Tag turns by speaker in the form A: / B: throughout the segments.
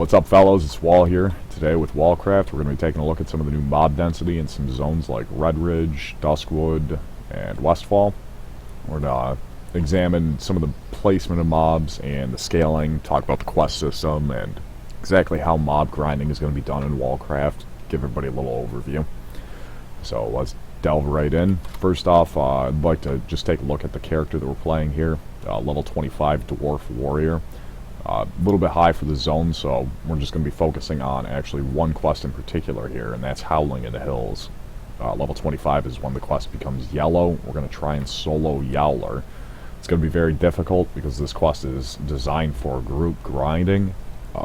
A: What's up, fellows? It's Wall here. Today with Wallcraft, we're going to be taking a look at some of the new mob density in some zones like Red Ridge, Duskwood, and Westfall. We're going to examine some of the placement of mobs and the scaling, talk about the quest system, and exactly how mob grinding is going to be done in Wallcraft. Give everybody a little overview. So let's delve right in. First off, I'd like to just take a look at the character that we're playing here. Level 25 Dwarf Warrior. A little bit high for the zone, so we're just going to be focusing on actually one quest in particular here, and that's Howling in the Hills. Level 25 is when the quest becomes yellow. We're going to try and solo Yowler. It's going to be very difficult because this quest is designed for group grinding.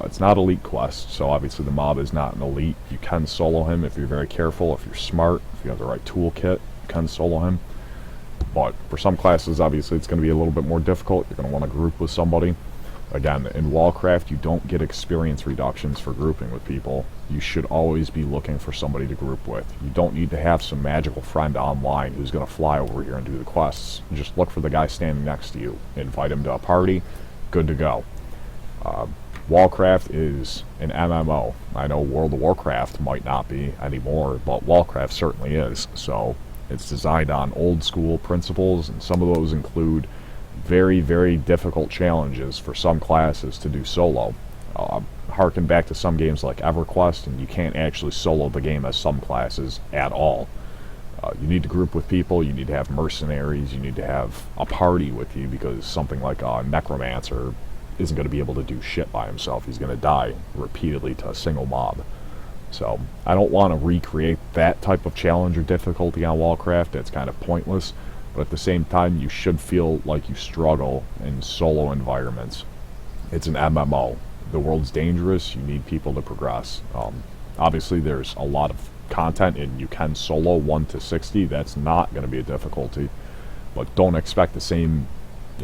A: It's not elite quest, so obviously the mob is not an elite. You can solo him if you're very careful, if you're smart, if you have the right toolkit, you can solo him. But for some classes, obviously it's going to be a little bit more difficult. You're going to want to group with somebody. Again, in Wallcraft, you don't get experience reductions for grouping with people. You should always be looking for somebody to group with. You don't need to have some magical friend online who's going to fly over here and do the quests. You just look for the guy standing next to you. Invite him to a party. Good to go. Wallcraft is an MMO. I know World of Warcraft might not be anymore, but Wallcraft certainly is. So it's designed on old school principles, and some of those include very, very difficult challenges for some classes to do solo. Harken back to some games like EverQuest, and you can't actually solo the game as some classes at all. You need to group with people, you need to have mercenaries, you need to have a party with you, because something like a necromancer isn't going to be able to do shit by himself. He's going to die repeatedly to a single mob. So I don't want to recreate that type of challenge or difficulty on Wallcraft. It's kind of pointless. But at the same time, you should feel like you struggle in solo environments. It's an MMO. The world's dangerous. You need people to progress. Obviously, there's a lot of content, and you can solo 1 to 60. That's not going to be a difficulty. But don't expect the same,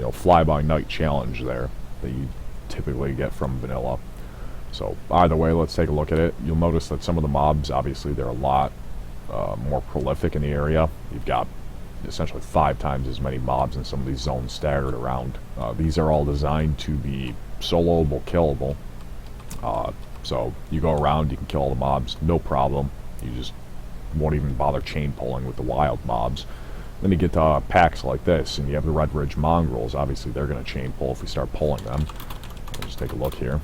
A: fly-by-night challenge there that you typically get from vanilla. So either way, let's take a look at it. You'll notice that some of the mobs, obviously, they're a lot more prolific in the area. You've got essentially 5 times as many mobs in some of these zones staggered around. These are all designed to be soloable, killable. So you go around, you can kill all the mobs, no problem. You just won't even bother chain pulling with the wild mobs. Then you get to packs like this, and you have the Red Ridge mongrels. Obviously they're going to chain pull if we start pulling them. We'll just take a look here.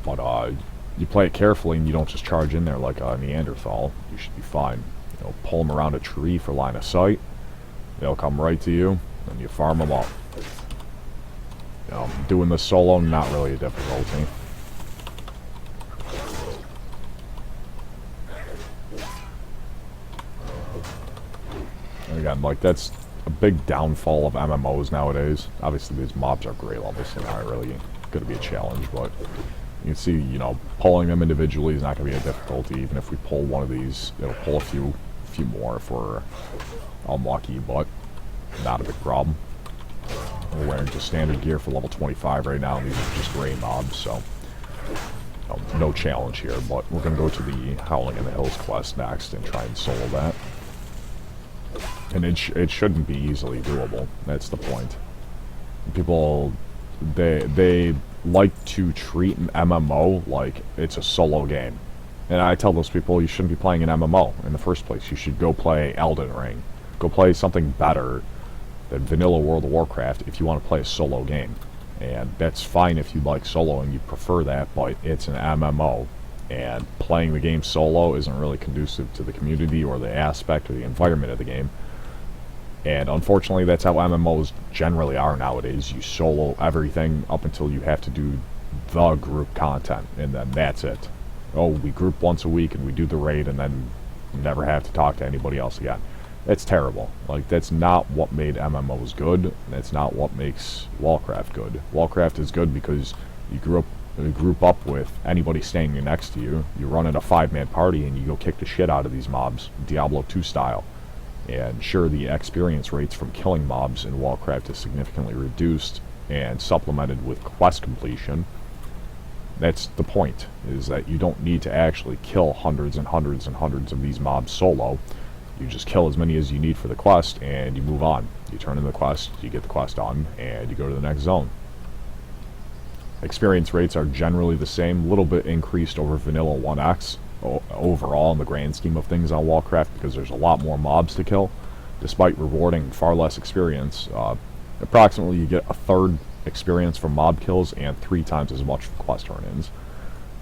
A: But you play it carefully, and you don't just charge in there like a Neanderthal. You should be fine. Pull them around a tree for line of sight. They'll come right to you, and you farm them up. Doing this solo, not really a difficulty. And again, that's a big downfall of MMOs nowadays. Obviously, these mobs are gray levels, so they're not really going to be a challenge, but you can see, pulling them individually is not going to be a difficulty. Even if we pull one of these, it'll pull a few more if we're unlucky, but not a big problem. We're wearing just standard gear for level 25 right now, and these are just gray mobs, so no challenge here. But we're going to go to the Howling in the Hills quest next and try and solo that. And it shouldn't be easily doable. That's the point. People, they like to treat an MMO like it's a solo game. And I tell those people, you shouldn't be playing an MMO in the first place. You should go play Elden Ring. Go play something better than vanilla World of Warcraft if you want to play a solo game. And that's fine if you like soloing, you prefer that, but it's an MMO. And playing the game solo isn't really conducive to the community or the aspect or the environment of the game. And unfortunately, that's how MMOs generally are nowadays. You solo everything up until you have to do the group content, and then that's it. Oh, we group once a week and we do the raid, and then never have to talk to anybody else again. That's terrible. That's not what made MMOs good. That's not what makes Wallcraft good. Wallcraft is good because you group up with anybody standing next to you. You run in a 5-man party and you go kick the shit out of these mobs, Diablo 2 style. And sure, the experience rates from killing mobs in Wallcraft is significantly reduced and supplemented with quest completion. That's the point, is that you don't need to actually kill hundreds and hundreds and hundreds of these mobs solo. You just kill as many as you need for the quest, and you move on. You turn in the quest, you get the quest done, and you go to the next zone. experience rates are generally the same, a little bit increased over vanilla 1x overall in the grand scheme of things on Wallcraft, because there's a lot more mobs to kill, despite rewarding far less experience. Approximately you get a third experience from mob kills and 3 times as much from quest turn-ins.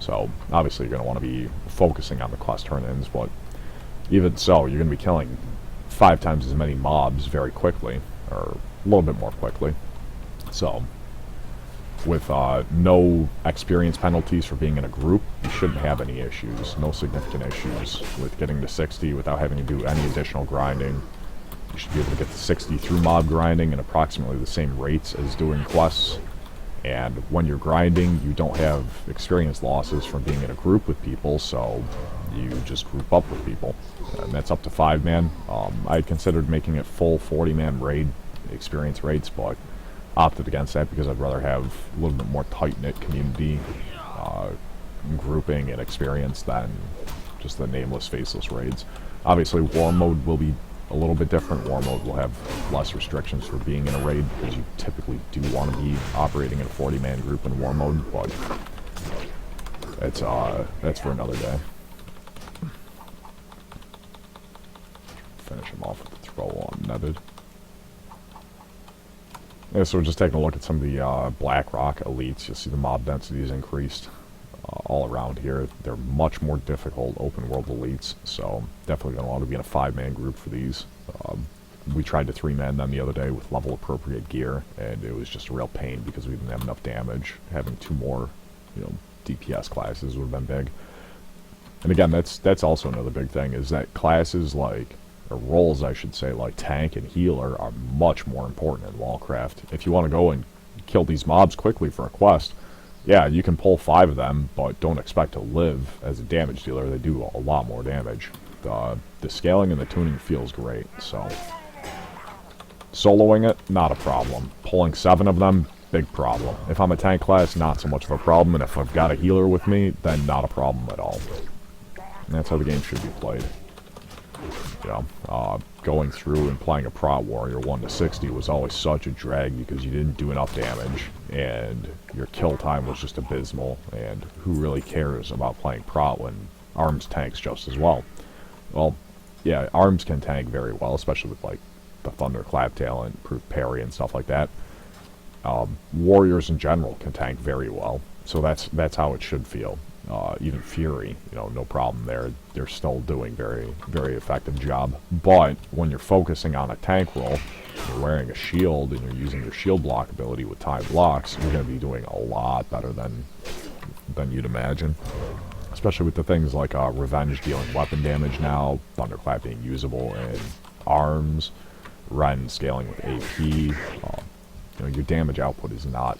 A: So obviously you're going to want to be focusing on the quest turn-ins, but even so, you're going to be killing 5 times as many mobs very quickly, or a little bit more quickly. So with no experience penalties for being in a group, you shouldn't have any issues, no significant issues with getting to 60 without having to do any additional grinding. You should be able to get to 60 through mob grinding at approximately the same rates as doing quests. And when you're grinding, you don't have experience losses from being in a group with people, so you just group up with people. And that's up to 5-man. I considered making it full 40-man raid experience rates, but opted against that because I'd rather have a little bit more tight-knit community grouping and experience than just the nameless, faceless raids. Obviously, war mode will be a little bit different. War mode will have less restrictions for being in a raid, because you typically do want to be operating in a 40-man group in war mode, but that's for another day. Finish him off with the throw on netted. Yeah, so we're just taking a look at some of the Blackrock elites. You'll see the mob density is increased all around here. They're much more difficult open world elites, so definitely going to want to be in a 5-man group for these. We tried to 3-man them the other day with level appropriate gear, and it was just a real pain because we didn't have enough damage. Having 2 more, DPS classes would have been big. And again, that's also another big thing, is that classes like, or roles I should say, like tank and healer are much more important in Wallcraft. If you want to go and kill these mobs quickly for a quest, yeah, you can pull 5 of them, but don't expect to live as a damage dealer. They do a lot more damage. The scaling and the tuning feels great, so soloing it, not a problem. Pulling 7 of them, big problem. If I'm a tank class, not so much of a problem, and if I've got a healer with me, then not a problem at all. And that's how the game should be played. Going through and playing a prot warrior 1 to 60 was always such a drag because you didn't do enough damage and your kill time was just abysmal, and who really cares about playing prot when arms tanks just as well? Well, yeah, arms can tank very well, especially with like the thunderclap talent, improved parry and stuff like that. Warriors in general can tank very well, so that's how it should feel. Even Fury, no problem there. They're still doing very, very effective job. But when you're focusing on a tank role, you're wearing a shield and you're using your shield block ability with time blocks, you're going to be doing a lot better than you'd imagine. Especially with the things like Revenge dealing weapon damage now, Thunderclap being usable in arms, Ren scaling with AP. Your damage output is not...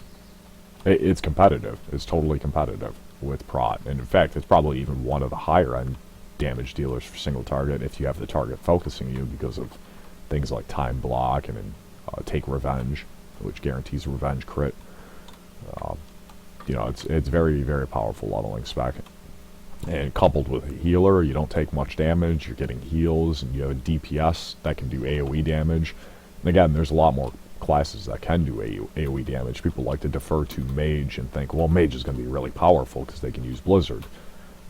A: It's competitive. It's totally competitive with prot, and in fact it's probably even one of the higher end damage dealers for single target if you have the target focusing you, because of things like time block and take revenge, which guarantees a revenge crit. It's very, very powerful leveling spec, and coupled with a healer, you don't take much damage, you're getting heals, and you have a DPS that can do AoE damage. And again, there's a lot more classes that can do AoE damage. People like to defer to Mage and think, well, Mage is going to be really powerful because they can use Blizzard.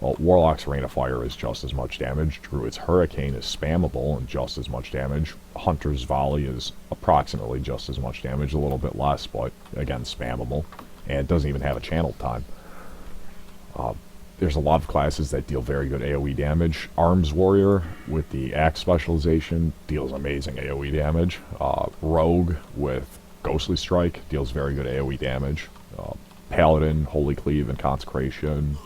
A: Well, Warlock's Rain of Fire is just as much damage. Druid's Hurricane is spammable and just as much damage. Hunter's Volley is approximately just as much damage, a little bit less, but again, spammable. And it doesn't even have a channel time. There's a lot of classes that deal very good AoE damage. Arms Warrior with the Axe specialization deals amazing AoE damage. Rogue with Ghostly Strike deals very good AoE damage. Paladin, Holy Cleave, and Consecration.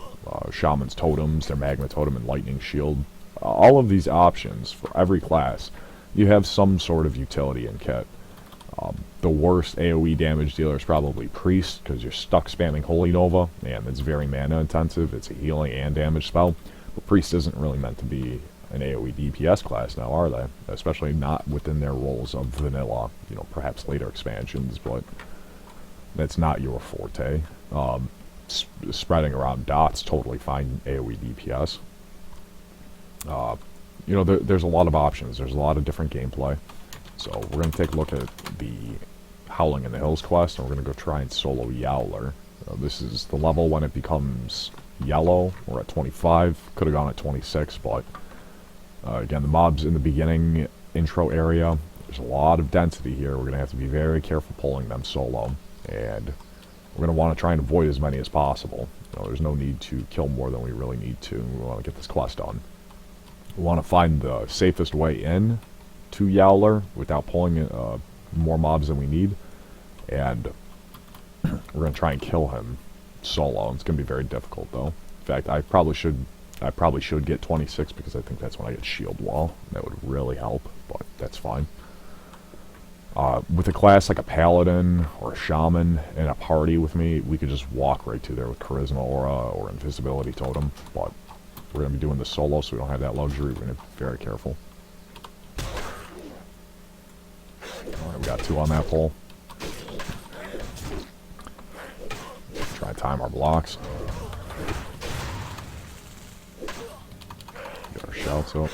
A: Shaman's Totems, their Magma Totem and Lightning Shield. All of these options for every class, you have some sort of utility in kit. The worst AoE damage dealer is probably Priest, because you're stuck spamming Holy Nova, and it's very mana intensive. It's a healing and damage spell. But Priest isn't really meant to be an AoE DPS class now, are they? Especially not within their roles of vanilla, perhaps later expansions, but that's not your forte. Spreading around dots, totally fine AoE DPS. There's a lot of options. There's a lot of different gameplay. So we're going to take a look at the Howling in the Hills quest, and we're going to go try and solo Yowler. This is the level when it becomes yellow. We're at 25. Could have gone at 26, but again, the mobs in the beginning intro area, there's a lot of density here. We're going to have to be very careful pulling them solo, and we're going to want to try and avoid as many as possible. There's no need to kill more than we really need to. We want to get this quest done. We want to find the safest way in to Yowler without pulling more mobs than we need, and we're going to try and kill him solo. It's going to be very difficult, though. In fact, I probably should get 26 because I think that's when I get shield wall. That would really help, but that's fine. With a class like a paladin or a shaman in a party with me, we could just walk right to there with charisma aura or invisibility totem, but we're going to be doing this solo, so we don't have that luxury. We're going to be very careful. Alright, we got 2 on that pole. Try and time our blocks. Get our shouts up.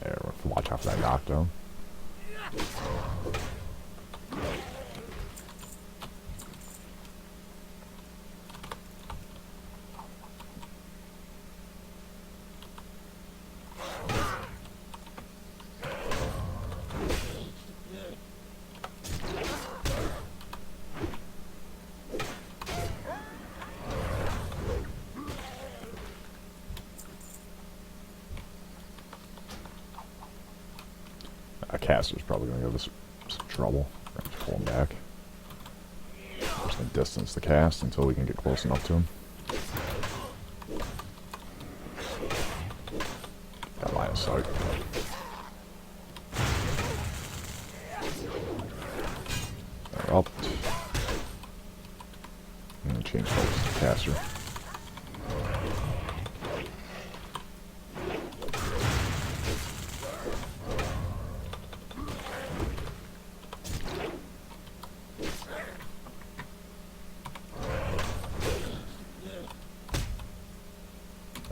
A: There, watch out for that knockdown. A caster's probably going to give us some trouble. We're going to have to pull him back. Just going to distance the cast until we can get close enough to him. Got line of sight. They're up. And change focus to caster.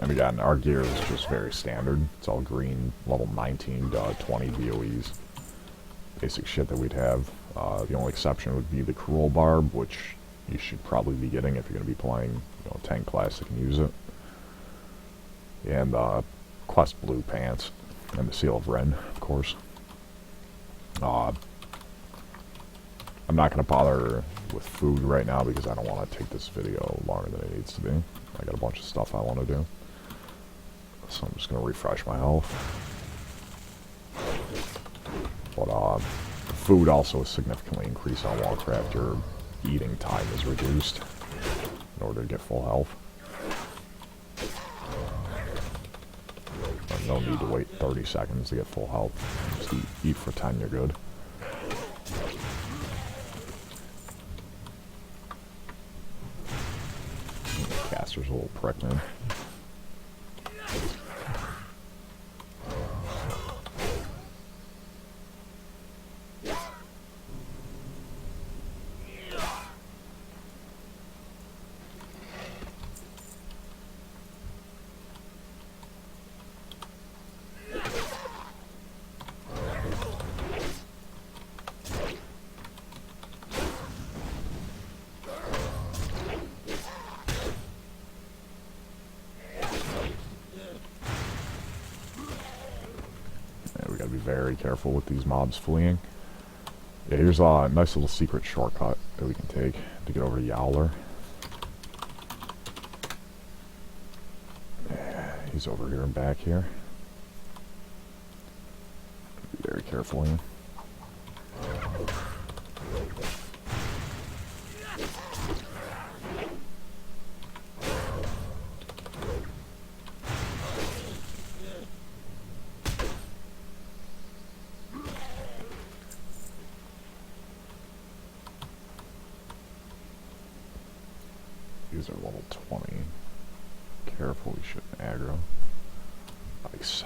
A: And again, our gear is just very standard. It's all green, level 19 to 20 BOEs. Basic shit that we'd have. The only exception would be the Cruel Barb, which you should probably be getting if you're going to be playing, tank class that can use it. And Quest Blue Pants. And the Seal of Ren, of course. I'm not going to bother with food right now because I don't want to take this video longer than it needs to be. I got a bunch of stuff I want to do. So I'm just going to refresh my health. But food also is significantly increased on Wallcraft. Your eating time is reduced in order to get full health. There's no need to wait 30 seconds to get full health. Just eat for 10, you're good. Caster's a little prick, man. Gotta be very careful with these mobs fleeing. Yeah, here's a nice little secret shortcut that we can take to get over to Yowler. Yeah, he's over here and back here. Be very careful here. These are level 20. Careful, we shouldn't aggro. Nice.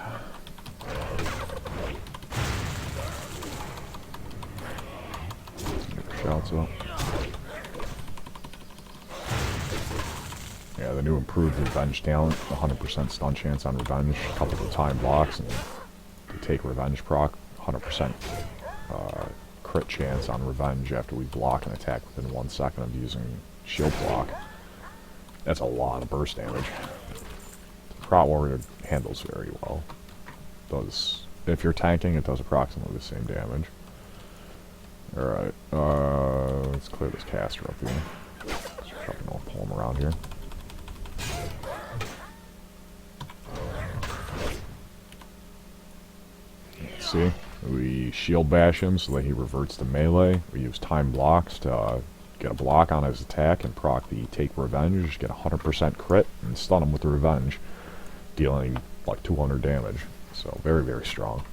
A: Get our shots up. Yeah, the new improved revenge talent, 100% stun chance on revenge, coupled with time blocks, and to take revenge proc, 100% crit chance on revenge after we block an attack within 1 second of using shield block. That's a lot of burst damage. Prot Warrior handles very well. Does, if you're tanking, it does approximately the same damage. Alright, let's clear this caster up here. Probably don't pull him around here. See, we shield bash him so that he reverts to melee. We use time blocks to get a block on his attack and proc the take revenge, get 100% crit, and stun him with the revenge, dealing like 200 damage. So very, very strong.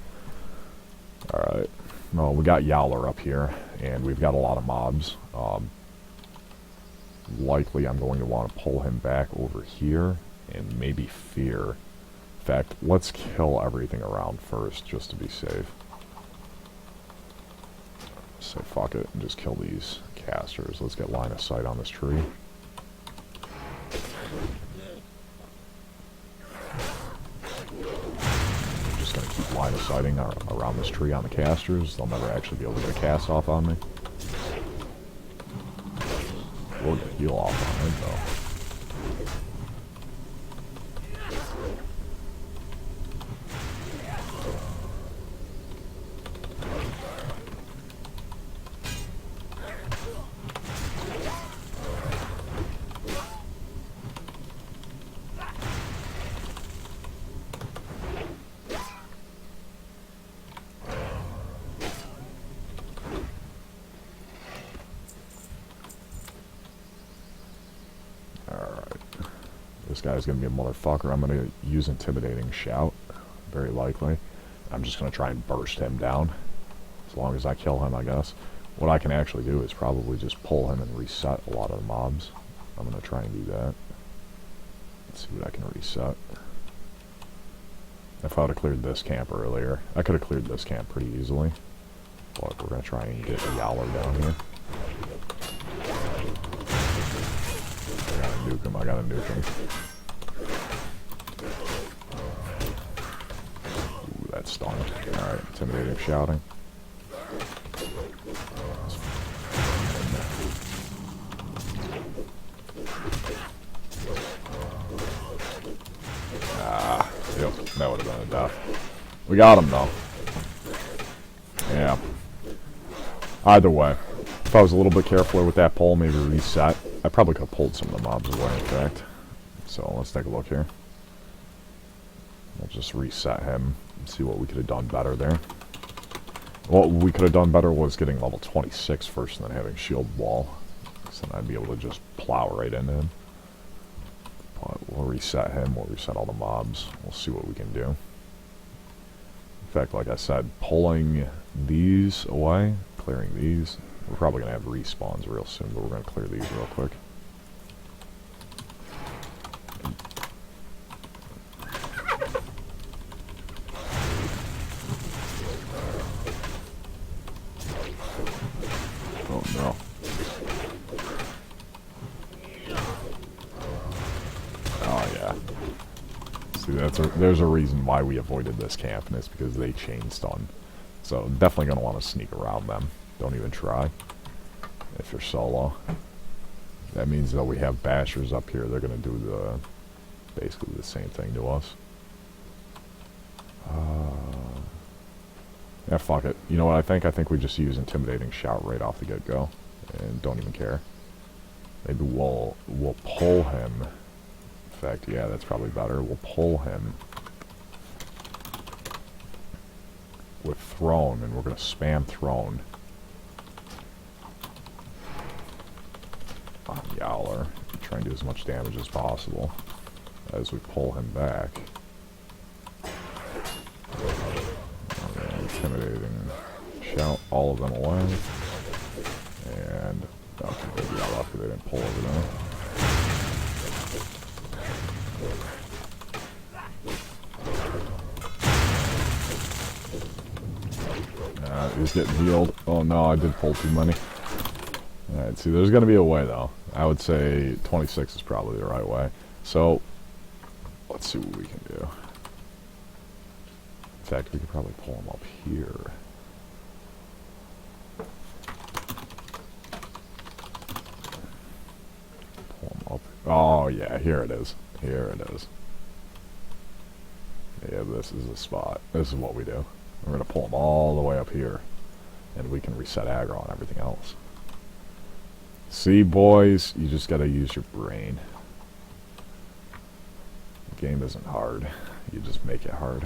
A: Alright, well, we got Yowler up here, and we've got a lot of mobs. Likely I'm going to want to pull him back over here, and maybe Fear. In fact, let's kill everything around first, just to be safe. So fuck it, and just kill these casters. Let's get line of sight on this tree. I'm just going to keep line of sighting around this tree on the casters. They'll never actually be able to get a cast off on me. We'll get a heal off on it, though. This guy's gonna be a motherfucker. I'm gonna use Intimidating Shout, very likely. I'm just gonna try and burst him down, as long as I kill him, I guess. What I can actually do is probably just pull him and reset a lot of the mobs. I'm gonna try and do that. Let's see what I can reset. If I would have cleared this camp earlier, I could have cleared this camp pretty easily. But we're gonna try and get the Yowler down here. I gotta nuke him. Ooh, that's stunned. Alright, Intimidating Shouting. Ah, yep, that would have been a death. We got him though. Yeah. Either way, if I was a little bit careful with that pull, maybe reset. I probably could have pulled some of the mobs away, in fact. So let's take a look here. We'll just reset him and see what we could have done better there. What we could have done better was getting level 26 first and then having shield wall. So then I'd be able to just plow right into him. But we'll reset him, we'll reset all the mobs. We'll see what we can do. In fact, like I said, pulling these away, clearing these. We're probably going to have respawns real soon, but we're going to clear these real quick. Oh no. Oh yeah. See, there's a reason why we avoided this camp, and it's because they chain stun. So definitely going to want to sneak around them. Don't even try if you're solo. That means that we have bashers up here. They're going to do basically the same thing to us. Yeah, fuck it. You know what I think? I think we just use Intimidating Shout right off the get-go and don't even care. Maybe we'll pull him. In fact, yeah, that's probably better. We'll pull him with Throne, and we're going to spam Throne on Yowler. Try and do as much damage as possible as we pull him back. Intimidating Shout all of them away. And okay, they got lucky they didn't pull over there. He's getting healed. Oh no, I did pull too many. Alright, see, there's going to be a way though. I would say 26 is probably the right way. So, let's see what we can do. In fact, we could probably pull them up here. Pull them up. Oh, yeah, here it is. Here it is. Yeah, this is the spot. This is what we do. We're going to pull them all the way up here. And we can reset aggro and everything else. See, boys, you just got to use your brain. The game isn't hard. You just make it hard.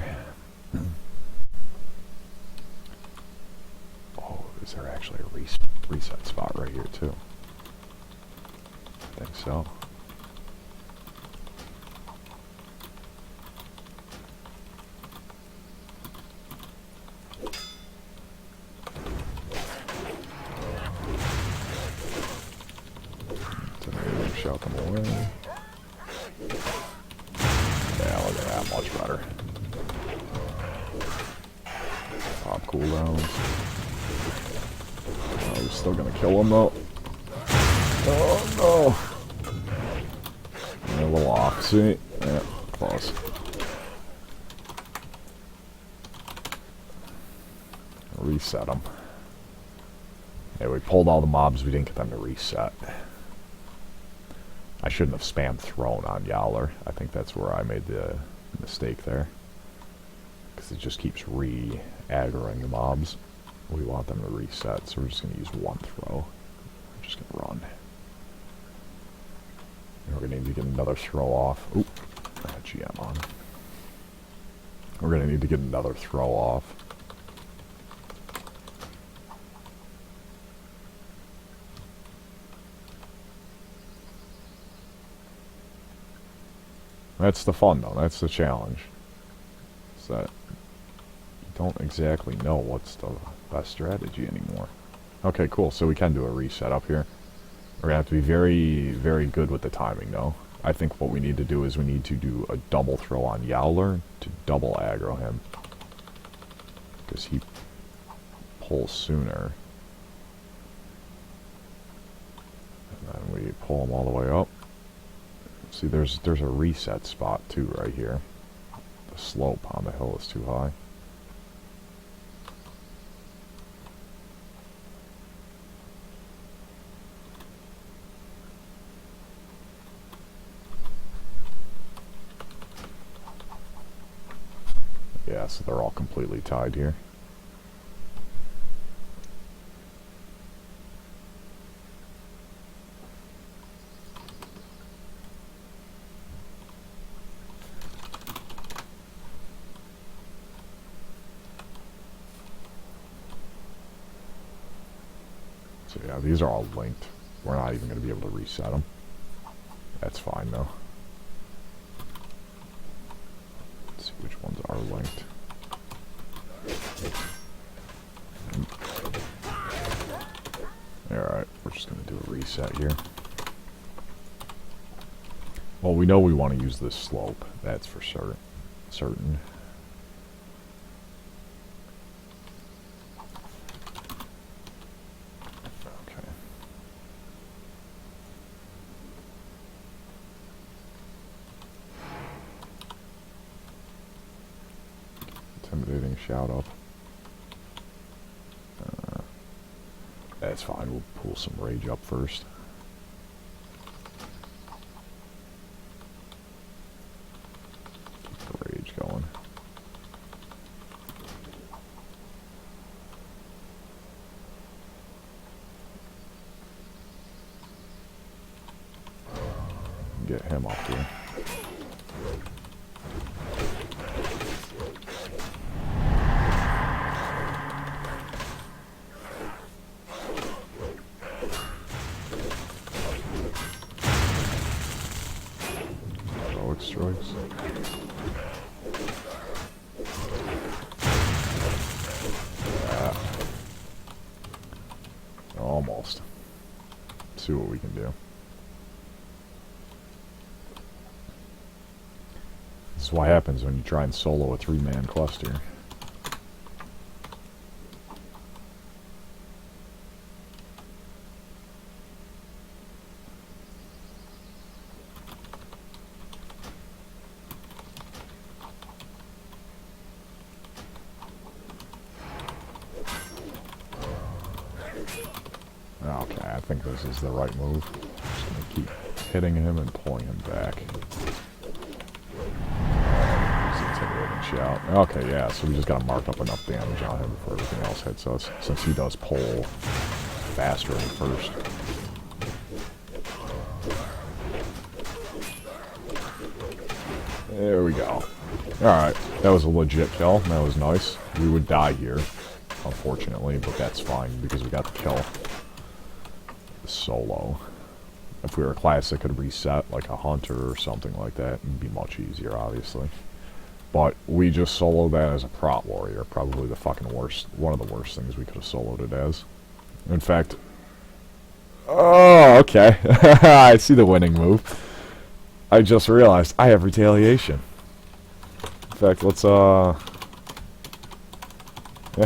A: Oh, is there actually a reset spot right here, too? I think so. Shout them away. Yeah, look at that, much better. Pop cooldowns. Oh, we're still gonna kill him though. Oh no! Yeah, a little off, see? Yeah, close. Reset them. Yeah, we pulled all the mobs, we didn't get them to reset. I shouldn't have spammed Throne on Yowler. I think that's where I made the mistake there. Because it just keeps re-aggroing the mobs. We want them to reset, so we're just going to use one throw. We're just going to run. And we're going to need to get another throw off. Oop, I had GM on. We're going to need to get another throw off. That's the fun, though. That's the challenge. Is that you don't exactly know what's the best strategy anymore. Okay, cool. So we can do a reset up here. We're going to have to be very, very good with the timing, though. I think what we need to do is we need to do a double throw on Yowler to double aggro him. Because he pulls sooner. And then we pull him all the way up. See, there's a reset spot too right here. The slope on the hill is too high. Yeah, so they're all completely tied here. So yeah, these are all linked. We're not even going to be able to reset them. That's fine though. Let's see which ones are linked. Alright, we're just going to do a reset here. Well, we know we want to use this slope. That's for certain. Intimidating shout up. That's fine, we'll pull some rage up first. Keep the rage going. Get him up here. Strikes. Almost. Let's see what we can do. This is what happens when you try and solo a 3-man cluster. I think this is the right move. Just gonna keep hitting him and pulling him back. Intimidating shout. Okay, yeah, so we just gotta mark up enough damage on him before everything else hits us, since he does pull faster than first. There we go. Alright, that was a legit kill. That was nice. We would die here, unfortunately, but that's fine because we got the kill. Solo. If we were a class that could reset, like a hunter or something like that, it'd be much easier, obviously. But we just soloed that as a prot warrior. Probably the fucking worst, one of the worst things we could have soloed it as. In fact... Oh, okay. I see the winning move. I just realized I have retaliation. In fact, let's, yeah,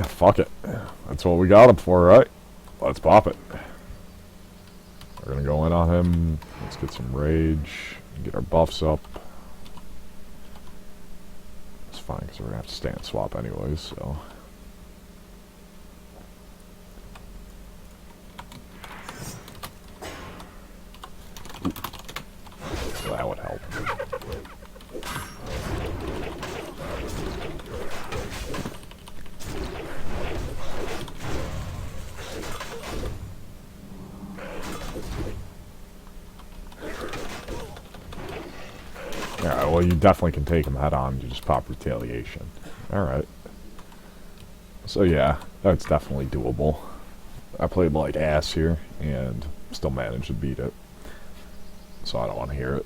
A: fuck it. That's what we got him for, right? Let's pop it. We're gonna go in on him. Let's get some rage. Get our buffs up. It's fine, because we're gonna have to stand swap anyways, so... So that would help. Alright, well you definitely can take him head on. You just pop retaliation. Alright. So yeah, that's definitely doable. I played like ass here, and still managed to beat it. So I don't want to hear it.